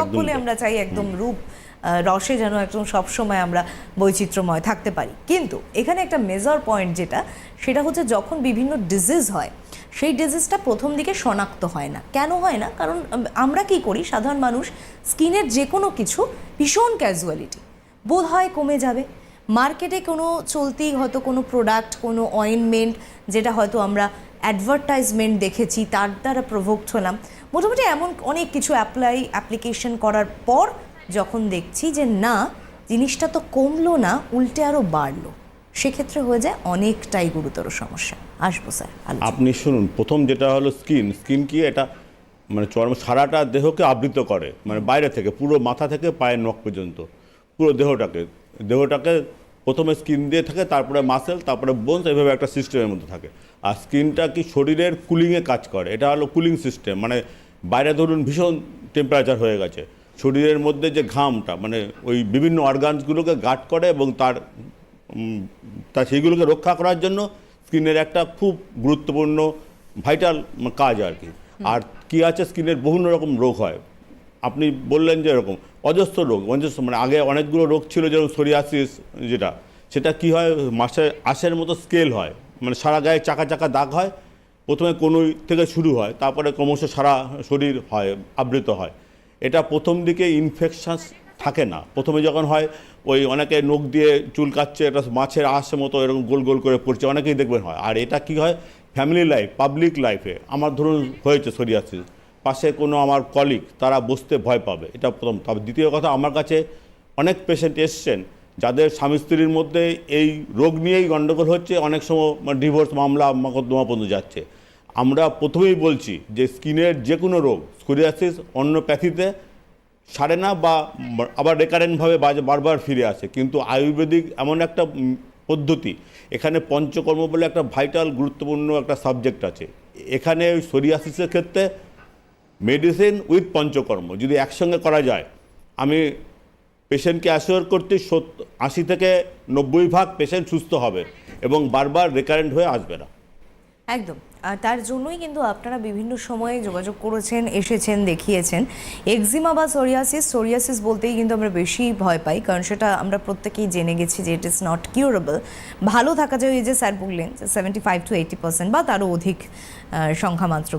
সকলে আমরা চাই একদম রূপ রসে যেন একদম সবসময় আমরা বৈচিত্র্যময় থাকতে পারি, কিন্তু এখানে একটা মেজর পয়েন্ট সেটা হচ্ছে যখন বিভিন্ন ডিজিজ হয় সেই ডিজিজটা প্রথম দিকে শনাক্ত হয় না। কেন হয় না? কারণ আমরা কি করি, সাধারণ মানুষ স্কিনের যে কোনো কিছু ভীষণ ক্যাজুয়ালিটি বোধ হয় কমে যাবে, মার্কেটে কোনো চলতি হয়তো কোনো প্রোডাক্ট, কোনো অয়েনমেন্ট যেটা হয়তো আমরা অ্যাডভার্টাইজমেন্ট দেখেছি তার দ্বারা প্রভোক্ট হলাম, মোটামুটি এমন অনেক কিছু অ্যাপ্লিকেশন করার পর যখন দেখছি যে না, জিনিসটা তো কমলো না, উল্টে আরও বাড়লো, সেক্ষেত্রে হয়ে যায় অনেকটাই গুরুতর সমস্যা। আসবো স্যার। আপনি শুনুন, প্রথম যেটা হলো স্কিন কি এটা মানে চর্ম সারাটা দেহকে আবৃত করে, মানে বাইরে থেকে পুরো মাথা থেকে পায়ের নখ পর্যন্ত পুরো দেহটাকে প্রথমে স্কিন দিয়ে থাকে, তারপরে মাসেল, তারপরে বোনস, এইভাবে একটা সিস্টেমের মধ্যে থাকে। আর স্কিনটা কি শরীরের কুলিংয়ে কাজ করে, এটা হলো কুলিং সিস্টেম। মানে বাইরে ধরুন ভীষণ টেম্পারেচার হয়ে গেছে, শরীরের মধ্যে যে ঘামটা মানে ওই বিভিন্ন অর্গানসগুলোকে গার্ড করে এবং তার সেইগুলোকে রক্ষা করার জন্য স্কিনের একটা খুব গুরুত্বপূর্ণ ভাইটাল কাজ আর কি। আর কি আছে, স্কিনের বিভিন্ন রকম রোগ হয়। আপনি বললেন যে এরকম অজস্র রোগ, মানে আগে অনেকগুলো রোগ ছিল, যেমন সোরিয়াসিস, সেটা কি হয়, আঁশের মতো স্কেল হয়, মানে সারা গায়ে চাকা চাকা দাগ হয়, প্রথমে কনুই থেকে শুরু হয়, তারপরে ক্রমশ সারা শরীর হয়, আবৃত হয়। এটা প্রথম দিকে ইনফেকশন থাকে না, প্রথমে যখন হয় ওই অনেকে নখ দিয়ে চুল কাটছে, এটা মাছের আঁশের মতো এরকম গোল গোল করে পড়ছে, অনেকেই দেখবেন হয়। আর এটা কি হয়, ফ্যামিলি লাইফ, পাবলিক লাইফে আমার ধরুন হয়েছে সোরিয়াসিস, পাশে কোনো আমার কলিগ, তারা বসতে ভয় পাবে, এটা প্রথম। তবে দ্বিতীয় কথা, আমার কাছে অনেক পেশেন্ট এসছেন যাদের স্বামী স্ত্রীর মধ্যে এই রোগ নিয়েই গণ্ডগোল হচ্ছে, অনেক সময় ডিভোর্স মামলা মকদ্দমা পর্যন্ত যাচ্ছে। আমরা প্রথমেই বলছি যে স্কিনের যে কোনো রোগ, সোরিয়াসিস অন্য প্যাথিতে সারে না বা আবার রেকারেন্টভাবে বারবার ফিরে আসে, কিন্তু আয়ুর্বেদিক এমন একটা পদ্ধতি, এখানে পঞ্চকর্ম বলে একটা ভাইটাল গুরুত্বপূর্ণ একটা সাবজেক্ট আছে। এখানে ওই সোরিয়াসিসের ক্ষেত্রে মেডিসিন উইথ পঞ্চকর্ম যদি একসঙ্গে করা যায়, আমি পেশেন্টকে অ্যাসিওর করতে 80 থেকে 90% পেশেন্ট সুস্থ হবে এবং বারবার রেকারেন্ট হয়ে আসবে না। একদম। আর তার জন্যই কিন্তু আপনারা বিভিন্ন সময়ে যোগাযোগ করেছেন, এসেছেন, দেখিয়েছেন। এক্সিমা বা সোরিয়াসিস বলতেই কিন্তু আমরা বেশি ভয় পাই, কারণ সেটা আমরা প্রত্যেকেই জেনে গেছি যে ইট ইজ নট কিউরেবল। ভালো থাকা যায়, এই যে স্যার বললেন 75 to 80% বা তারও অধিক সংখ্যা মাত্র